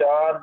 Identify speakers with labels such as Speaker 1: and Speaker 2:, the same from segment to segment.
Speaker 1: 4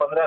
Speaker 1: 15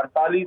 Speaker 1: 48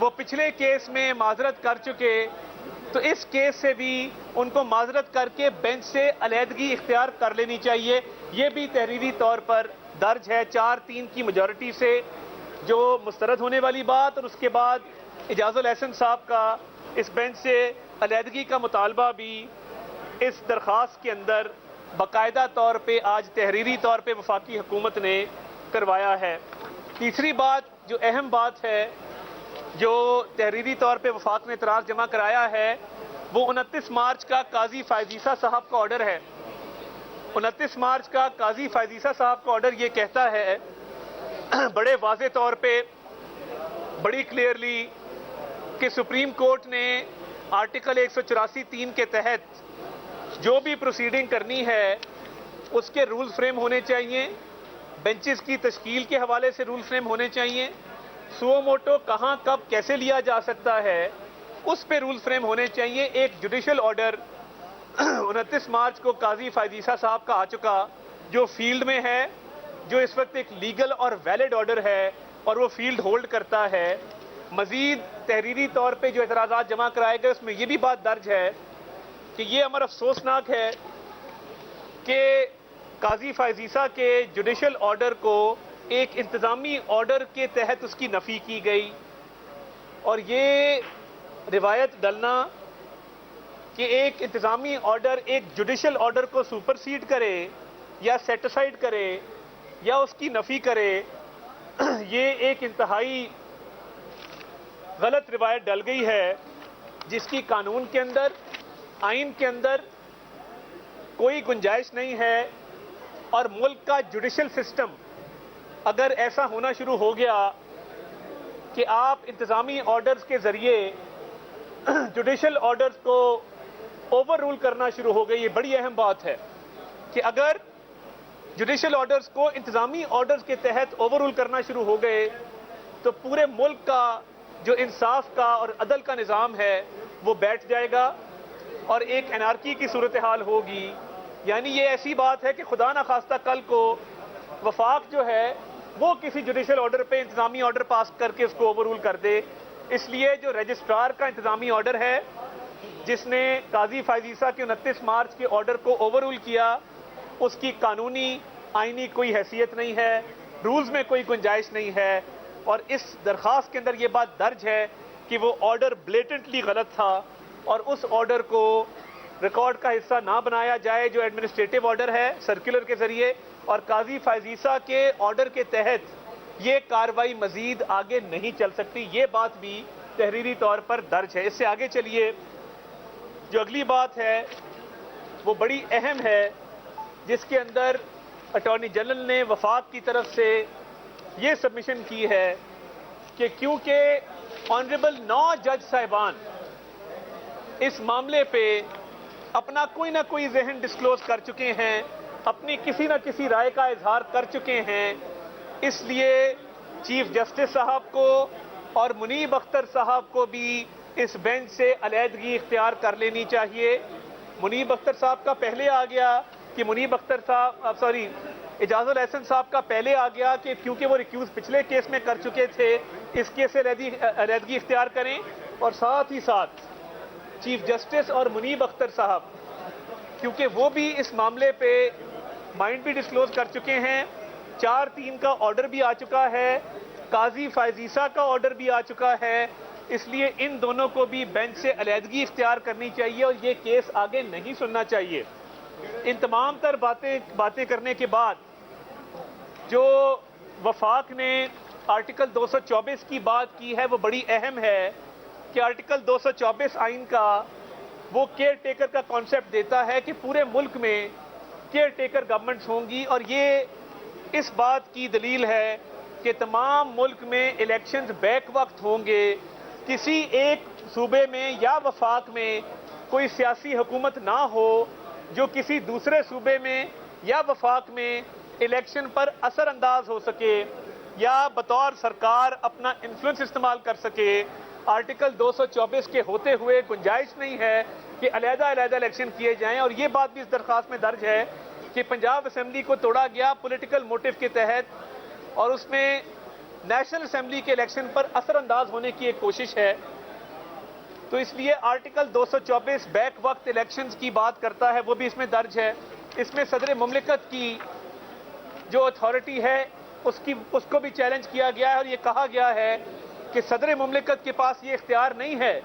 Speaker 2: وہ پچھلے کیس میں معذرت کر چکے، تو اس کیس سے بھی ان کو معذرت کر کے بینچ سے علیحدگی اختیار کر لینی چاہیے۔ یہ بھی تحریری طور پر درج ہے 4-3 کی میجورٹی سے، جو مسترد ہونے والی بات، اور اس کے بعد اعجاز الاحسن صاحب کا اس بینچ سے علیحدگی کا مطالبہ بھی اس درخواست کے اندر باقاعدہ طور پہ آج تحریری طور پہ وفاقی حکومت نے کروایا ہے۔ تیسری بات جو اہم بات ہے، جو تحریری طور پہ وفاق نے اعتراض جمع کرایا ہے، وہ 29 مارچ کا قاضی فائز عیسیٰ صاحب کا آرڈر ہے۔ 29 مارچ کا قاضی فائز عیسیٰ صاحب کا آرڈر یہ کہتا ہے بڑے واضح طور پہ، بڑی کلیئرلی، کہ سپریم کورٹ نے آرٹیکل 184(3) کے تحت جو بھی پروسیڈنگ کرنی ہے اس کے رول فریم ہونے چاہیے، بینچز کی تشکیل کے حوالے سے رول فریم ہونے چاہیے، سو موٹو کہاں کب کیسے لیا جا سکتا ہے اس پہ رول فریم ہونے چاہیے۔ ایک جوڈیشل آرڈر 29 مارچ کو قاضی فائز عیسیٰ صاحب کا آ چکا، جو فیلڈ میں ہے، جو اس وقت ایک لیگل اور ویلڈ آرڈر ہے اور وہ فیلڈ ہولڈ کرتا ہے۔ مزید تحریری طور پہ جو اعتراضات جمع کرائے گئے اس میں یہ بھی بات درج ہے کہ یہ امر افسوسناک ہے کہ قاضی فائز عیسیٰ کے جوڈیشل آرڈر کو ایک انتظامی آرڈر کے تحت اس کی نفی کی گئی، اور یہ روایت ڈلنا کہ ایک انتظامی آرڈر ایک جوڈیشل آرڈر کو سپرسیڈ کرے یا سیٹیسائیڈ کرے یا اس کی نفی کرے، یہ ایک انتہائی غلط روایت ڈل گئی ہے، جس کی قانون کے اندر، آئین کے اندر کوئی گنجائش نہیں ہے۔ اور ملک کا جوڈیشل سسٹم اگر ایسا ہونا شروع ہو گیا کہ آپ انتظامی آرڈرز کے ذریعے جوڈیشل آرڈرز کو اوور رول کرنا شروع ہو گئی، یہ بڑی اہم بات ہے کہ اگر جوڈیشل آرڈرز کو انتظامی آرڈرز کے تحت اوور رول کرنا شروع ہو گئے تو پورے ملک کا جو انصاف کا اور عدل کا نظام ہے وہ بیٹھ جائے گا اور ایک انارکی کی صورتحال ہوگی۔ یعنی یہ ایسی بات ہے کہ خدا نخواستہ کل کو وفاق جو ہے وہ کسی جوڈیشل آرڈر پہ انتظامی آرڈر پاس کر کے اس کو اوور رول کر دے۔ اس لیے جو رجسٹرار کا انتظامی آرڈر ہے، جس نے قاضی فائز عیسیٰ کے 29 مارچ کے آرڈر کو اوور رول کیا، اس کی قانونی آئینی کوئی حیثیت نہیں ہے، رولز میں کوئی گنجائش نہیں ہے، اور اس درخواست کے اندر یہ بات درج ہے کہ وہ آرڈر بلیٹنٹلی غلط تھا اور اس آرڈر کو ریکارڈ کا حصہ نہ بنایا جائے جو ایڈمنسٹریٹو آرڈر ہے سرکولر کے ذریعے، اور قاضی فائز عیسیٰ کے آرڈر کے تحت یہ کارروائی مزید آگے نہیں چل سکتی۔ یہ بات بھی تحریری طور پر درج ہے۔ اس سے آگے چلیے، جو اگلی بات ہے وہ بڑی اہم ہے، جس کے اندر اٹارنی جنرل نے وفاق کی طرف سے یہ سبمیشن کی ہے کہ کیونکہ آنریبل 9 جج صاحبان اس معاملے پہ اپنا کوئی نہ کوئی ذہن ڈسکلوز کر چکے ہیں، اپنی کسی نہ کسی رائے کا اظہار کر چکے ہیں، اس لیے چیف جسٹس صاحب کو اور منیب اختر صاحب کو بھی اس بینچ سے علیحدگی اختیار کر لینی چاہیے۔ منیب اختر صاحب کا پہلے آ گیا کہ اعجاز الاحسن صاحب کا پہلے آ گیا کہ کیونکہ وہ ریکیوز پچھلے کیس میں کر چکے تھے، اس کیس سے علیحدگی اختیار کریں، اور ساتھ ہی ساتھ چیف جسٹس اور منیب اختر صاحب کیونکہ وہ بھی اس معاملے پہ مائنڈ بھی ڈسکلوز کر چکے ہیں، 4-3 کا آرڈر بھی آ چکا ہے، قاضی فائز عیسیٰ کا آرڈر بھی آ چکا ہے، اس لیے ان دونوں کو بھی بینچ سے علیحدگی اختیار کرنی چاہیے اور یہ کیس آگے نہیں سننا چاہیے۔ ان تمام تر باتیں کرنے کے بعد جو وفاق نے آرٹیکل 224 کی بات کی ہے وہ بڑی اہم ہے کہ آرٹیکل 224 آئین کا وہ کیئر ٹیکر کا کانسیپٹ دیتا ہے کہ پورے ملک میں کیئر ٹیکر گورنمنٹس ہوں گی، اور یہ اس بات کی دلیل ہے کہ تمام ملک میں الیکشنز بیک وقت ہوں گے۔ کسی ایک صوبے میں یا وفاق میں کوئی سیاسی حکومت نہ ہو جو کسی دوسرے صوبے میں یا وفاق میں الیکشن پر اثر انداز ہو سکے یا بطور سرکار اپنا انفلوئنس استعمال کر سکے۔ آرٹیکل 224 کے ہوتے ہوئے گنجائش نہیں ہے کہ علیحدہ الیکشن کیے جائیں، اور یہ بات بھی اس درخواست میں درج ہے کہ پنجاب اسمبلی کو توڑا گیا پولیٹیکل موٹیو کے تحت، اور اس میں نیشنل اسمبلی کے الیکشن پر اثر انداز ہونے کی ایک کوشش ہے. تو اس لیے آرٹیکل 224 بیک وقت الیکشنز کی بات کرتا ہے, وہ بھی اس میں درج ہے. اس میں صدر مملکت کی جو اتھارٹی ہے اس کو بھی چیلنج کیا گیا ہے, اور یہ کہا گیا ہے کہ صدر مملکت کے پاس یہ اختیار نہیں ہے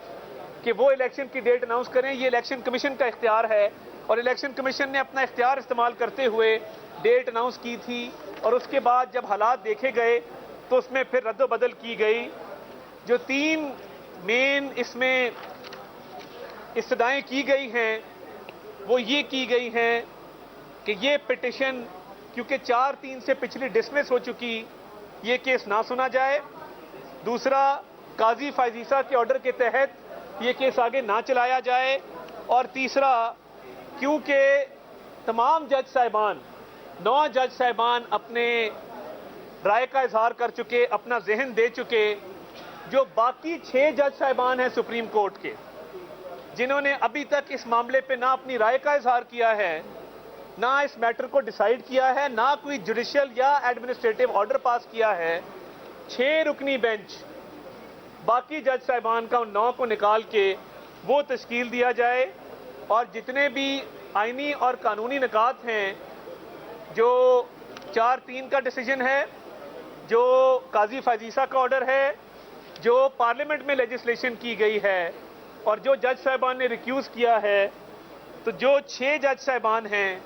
Speaker 2: کہ وہ الیکشن کی ڈیٹ اناؤنس کریں. یہ الیکشن کمیشن کا اختیار ہے, اور الیکشن کمیشن نے اپنا اختیار استعمال کرتے ہوئے ڈیٹ اناؤنس کی تھی, اور اس کے بعد جب حالات دیکھے گئے تو اس میں پھر رد و بدل کی گئی. جو 3 مین اس میں استدعائیں کی گئی ہیں وہ یہ کی گئی ہیں کہ یہ پٹیشن کیونکہ 4/3 سے پچھلی ڈسمس ہو چکی, یہ کیس نہ سنا جائے. دوسرا, قاضی فائزیسا کے آرڈر کے تحت یہ کیس آگے نہ چلایا جائے. اور تیسرا, کیونکہ تمام جج صاحبان 9 جج صاحبان اپنے رائے کا اظہار کر چکے, اپنا ذہن دے چکے. جو باقی 6 جج صاحبان ہیں سپریم کورٹ کے, جنہوں نے ابھی تک اس معاملے پہ نہ اپنی رائے کا اظہار کیا ہے, نہ اس میٹر کو ڈیسائیڈ کیا ہے, نہ کوئی جوڈیشل یا ایڈمنسٹریٹو آرڈر پاس کیا ہے, 6 رکنی بینچ باقی جج صاحبان کا ان 9 کو نکال کے وہ تشکیل دیا جائے. اور جتنے بھی آئینی اور قانونی نکات ہیں, جو 4/3 کا ڈیسیجن ہے, جو قاضی فائزیسا کا آرڈر ہے, جو پارلیمنٹ میں لیجسلیشن کی گئی ہے, اور جو جج صاحبان نے ریکیوز کیا ہے, تو جو 6 جج صاحبان ہیں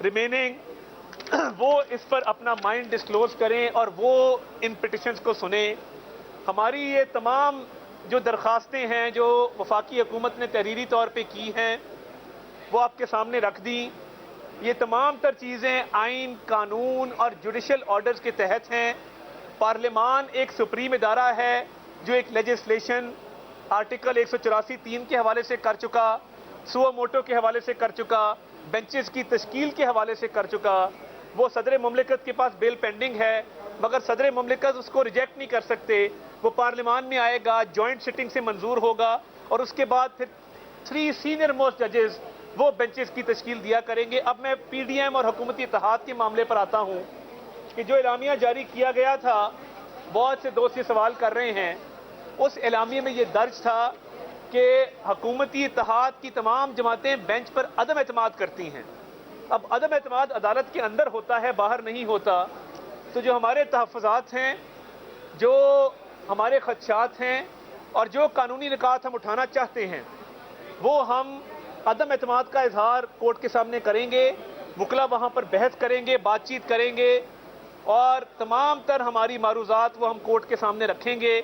Speaker 2: ریمیننگ وہ اس پر اپنا مائنڈ ڈسکلوز کریں اور وہ ان پٹیشنز کو سنیں. ہماری یہ تمام جو درخواستیں ہیں جو وفاقی حکومت نے تحریری طور پہ کی ہیں وہ آپ کے سامنے رکھ دی. یہ تمام تر چیزیں آئین, قانون اور جوڈیشل آرڈرز کے تحت ہیں. پارلیمان ایک سپریم ادارہ ہے جو ایک لیجسلیشن آرٹیکل 184(3) کے حوالے سے کر چکا, سو موٹو کے حوالے سے کر چکا, بینچز کی تشکیل کے حوالے سے کر چکا. وہ صدر مملکت کے پاس بیل پینڈنگ ہے, مگر صدر مملکت اس کو ریجیکٹ نہیں کر سکتے. وہ پارلیمان میں آئے گا, جوائنٹ سٹنگ سے منظور ہوگا, اور اس کے بعد پھر 3 سینئر موسٹ ججز وہ بینچز کی تشکیل دیا کریں گے. اب میں پی ڈی ایم اور حکومتی اتحاد کے معاملے پر آتا ہوں کہ جو اعلامیہ جاری کیا گیا تھا, بہت سے دوست یہ سوال کر رہے ہیں, اس اعلامیے میں یہ درج تھا کہ حکومتی اتحاد کی تمام جماعتیں بینچ پر عدم اعتماد کرتی ہیں. اب عدم اعتماد عدالت کے اندر ہوتا ہے, باہر نہیں ہوتا. تو جو ہمارے تحفظات ہیں, جو ہمارے خدشات ہیں, اور جو قانونی نکات ہم اٹھانا چاہتے ہیں, وہ ہم عدم اعتماد کا اظہار کورٹ کے سامنے کریں گے. وکلا وہاں پر بحث کریں گے, بات چیت کریں گے, اور تمام تر ہماری معروضات وہ ہم کورٹ کے سامنے رکھیں گے.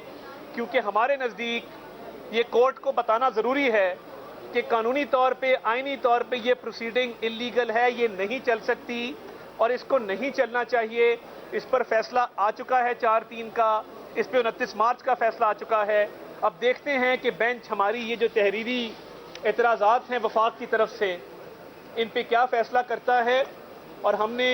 Speaker 2: کیونکہ ہمارے نزدیک یہ کورٹ کو بتانا ضروری ہے کہ قانونی طور پہ, آئینی طور پہ یہ پروسیڈنگ انلیگل ہے, یہ نہیں چل سکتی اور اس کو نہیں چلنا چاہیے. اس پر فیصلہ آ چکا ہے 4/3 کا, اس پہ 29 مارچ کا فیصلہ آ چکا ہے. اب دیکھتے ہیں کہ بینچ ہماری یہ جو تحریری اعتراضات ہیں وفاق کی طرف سے, ان پہ کیا فیصلہ کرتا ہے. اور ہم نے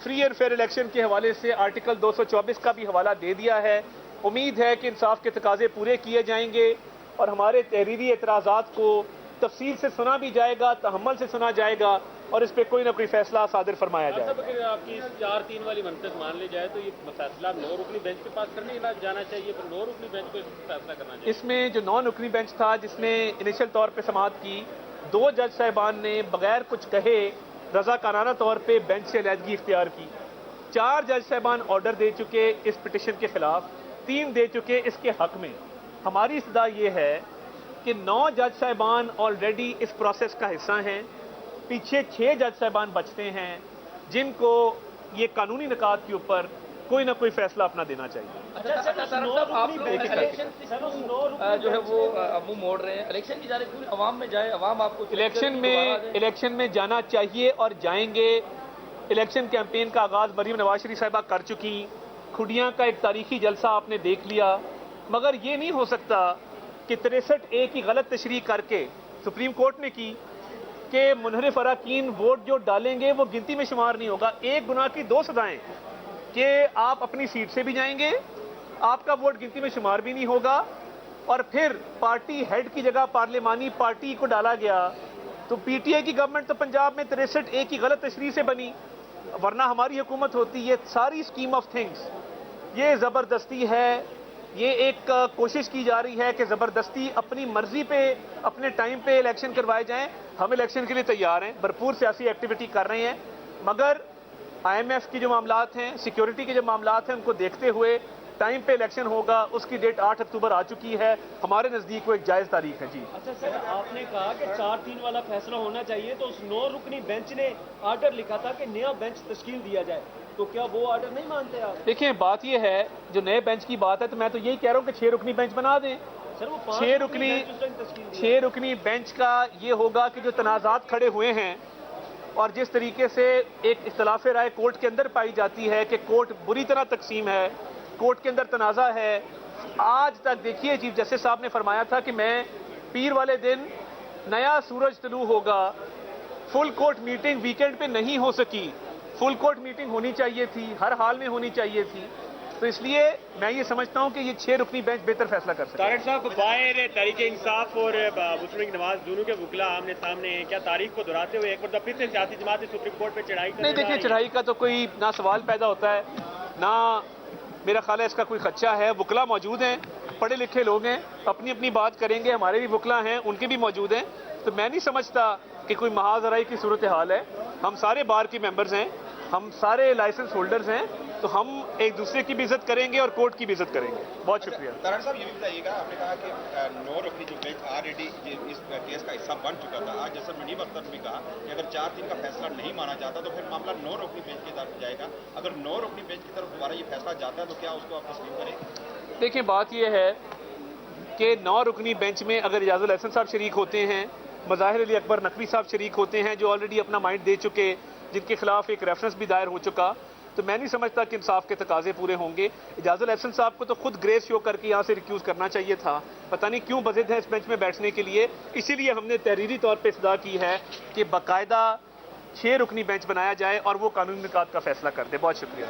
Speaker 2: فری اینڈ فیئر الیکشن کے حوالے سے آرٹیکل 224 کا بھی حوالہ دے دیا ہے. امید ہے کہ انصاف کے تقاضے پورے کیے جائیں گے اور ہمارے تحریری اعتراضات کو تفصیل سے سنا بھی جائے گا, تحمل سے سنا جائے گا, اور اس پہ کوئی نہ کوئی فیصلہ صادر فرمایا جائے گا.
Speaker 3: اگر آپ کی 4/3 والی منطق مان لی جائے تو یہ فیصلہ 9 رکنی بینچ کے پاس کرنے جانا چاہیے, پر 9 رکنی بینچ کو فیصلہ کرنا چاہیے.
Speaker 2: اس میں جو 9 رکنی بینچ تھا جس نے انیشل طور پہ سماعت کی, 2 جج صاحبان نے بغیر کچھ کہے رضاکارانہ طور پہ بینچ سے علیحدگی اختیار کی. 4 جج صاحبان آرڈر دے چکے اس پٹیشن کے خلاف, 3 دے چکے اس کے حق میں. ہماری استدعا یہ ہے کہ 9 جج صاحبان آلریڈی اس پروسیس کا حصہ ہیں, پیچھے 6 جج صاحبان بچتے ہیں جن کو یہ قانونی نکات کے اوپر کوئی نہ کوئی فیصلہ اپنا دینا چاہیے.
Speaker 3: آپ جو ہے وہ منہ موڑ رہے ہیں, الیکشن کی جانب پوری عوام میں جائے, عوام آپ کو
Speaker 2: الیکشن میں جانا چاہیے اور جائیں گے. الیکشن کیمپین کا آغاز مریم نواز شریف صاحبہ کر چکی, کھڈیاں کا ایک تاریخی جلسہ آپ نے دیکھ لیا, مگر یہ نہیں ہو سکتا کہ 63A کی غلط تشریح کر کے سپریم کورٹ نے کی کہ منحرف اراکین ووٹ جو ڈالیں گے وہ گنتی میں شمار نہیں ہوگا. ایک گناہ کی 2 سزائیں کہ آپ اپنی سیٹ سے بھی جائیں گے, آپ کا ووٹ گنتی میں شمار بھی نہیں ہوگا, اور پھر پارٹی ہیڈ کی جگہ پارلیمانی پارٹی کو ڈالا گیا. تو پی ٹی آئی کی گورنمنٹ تو پنجاب میں 63A کی غلط تشریح سے بنی, ورنہ ہماری حکومت ہوتی. یہ ساری اسکیم آف تھنگس یہ زبردستی ہے، یہ ایک کوشش کی جا رہی ہے کہ زبردستی اپنی مرضی پہ اپنے ٹائم پہ الیکشن کروائے جائیں. ہم الیکشن کے لیے تیار ہیں، بھرپور سیاسی ایکٹیویٹی کر رہے ہیں، مگر آئی ایم ایف کی جو معاملات ہیں، سیکیورٹی کے جو معاملات ہیں، ان کو دیکھتے ہوئے ٹائم پہ الیکشن ہوگا. اس کی ڈیٹ 8 اکتوبر آ چکی ہے. ہمارے نزدیک وہ ایک جائز تاریخ ہے. جی
Speaker 3: اچھا سر، آپ نے کہا کہ 4-3 والا فیصلہ ہونا چاہیے، تو اس 9 رکنی بینچ نے آرڈر لکھا تھا کہ نیا بینچ تشکیل دیا جائے، تو کیا وہ آرڈر نہیں مانتے آپ؟
Speaker 2: دیکھیں، بات یہ ہے جو نئے بینچ کی بات ہے، تو میں تو یہی کہہ رہا ہوں کہ 6 رکنی بینچ بنا دیں.
Speaker 3: سر وہ
Speaker 2: 6 رکنی بینچ کا یہ ہوگا کہ جو تنازعات کھڑے ہوئے ہیں اور جس طریقے سے ایک اختلاف رائے کورٹ کے اندر پائی جاتی ہے کہ کورٹ بری طرح تقسیم ہے، کورٹ کے اندر تنازع ہے. آج تک دیکھیے چیف جسٹس صاحب نے فرمایا تھا کہ میں پیر والے دن نیا سورج طلوع ہوگا. فل کورٹ میٹنگ ویکینڈ پہ نہیں ہو سکی، فل کورٹ میٹنگ ہونی چاہیے تھی، ہر حال میں ہونی چاہیے تھی. تو اس لیے میں یہ سمجھتا ہوں کہ یہ 6 رکنی بینچ بہتر فیصلہ کر سکتا ہے.
Speaker 3: طارق صاحب، باہر تحریک انصاف اور مسلم لیگ نواز دونوں کے وکلا آمنے سامنے ہیں، کیا تاریخ کو دہراتے ہوئے ایک بار پھر سے سیاسی جماعت سپریم کورٹ پہ چڑھائی کرنے
Speaker 2: نہیں، دیکھیں، چڑھائی کا تو کوئی نہ سوال پیدا ہوتا ہے، نہ میرا خیال ہے اس کا کوئی خدشہ ہے. وکلا موجود ہیں، پڑھے لکھے لوگ ہیں، اپنی اپنی بات کریں گے. ہمارے بھی وکلا ہیں، ان کے بھی موجود ہیں. تو میں نہیں سمجھتا کہ کوئی محاذ آرائی کی صورتحال ہے. ہم سارے بار کے ممبرز ہیں، ہم سارے لائسنس ہولڈرز ہیں، تو ہم ایک دوسرے کی بھی عزت کریں گے اور کورٹ کی بھی عزت کریں گے. بہت شکریہ.
Speaker 4: طارق صاحب، یہ بھی بتائیے گا، آپ نے کہا کہ 9 رکنی جو بینچ آلریڈی اس کیس کا حصہ بن چکا تھا. آج جیسا منیب اختر نے بھی کہا کہ اگر 4 دن کا فیصلہ نہیں مانا جاتا تو پھر معاملہ 9 رکنی بینچ کی طرف جائے گا. اگر 9 رکنی بینچ کی طرف دوبارہ یہ فیصلہ جاتا ہے تو کیا اس کو آپ تسلیم کریں گے؟
Speaker 2: دیکھیں، بات یہ ہے کہ 9 رکنی بینچ میں اگر اعجاز الاحسن صاحب شریک ہوتے ہیں، مظاہر علی اکبر نقوی صاحب شریک ہوتے ہیں، جو آلریڈی اپنا مائنڈ دے چکے، جن کے خلاف ایک ریفرنس بھی دائر ہو چکا، تو میں نہیں سمجھتا کہ انصاف کے تقاضے پورے ہوں گے. اعجاز الاحسن صاحب کو تو خود گریس شو کر کے یہاں سے ریکیوز کرنا چاہیے تھا. پتہ نہیں کیوں بضد ہیں اس بینچ میں بیٹھنے کے لیے. اسی لیے ہم نے تحریری طور پہ استدعا کی ہے کہ باقاعدہ 6 رکنی بینچ بنایا جائے اور وہ قانونی نکات کا فیصلہ کر دے. بہت شکریہ.